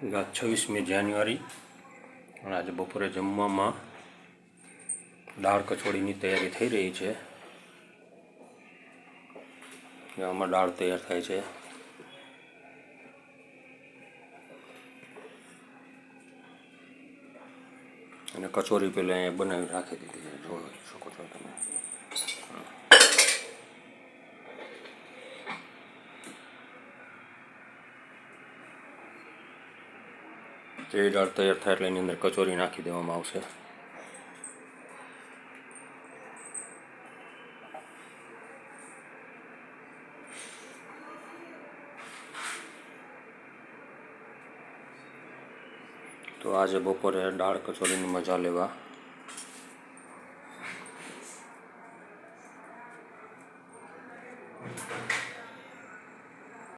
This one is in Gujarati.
26મી જાન્યુઆરી અને આજે બપોરે જમવામાં દાળ કચોળીની તૈયારી થઈ રહી છે. આમાં દાળ તૈયાર થાય છે. અને કચોરી પહેલાં અહીંયા બનાવી રાખી દીધી છે, જોઈ શકો છો તમે. જે દાળ તૈયાર થાય એટલે એની અંદર કચોરી નાખી દેવામાં આવશે. તો આજે બપોરે દાળ કચોરીની મજા લેવા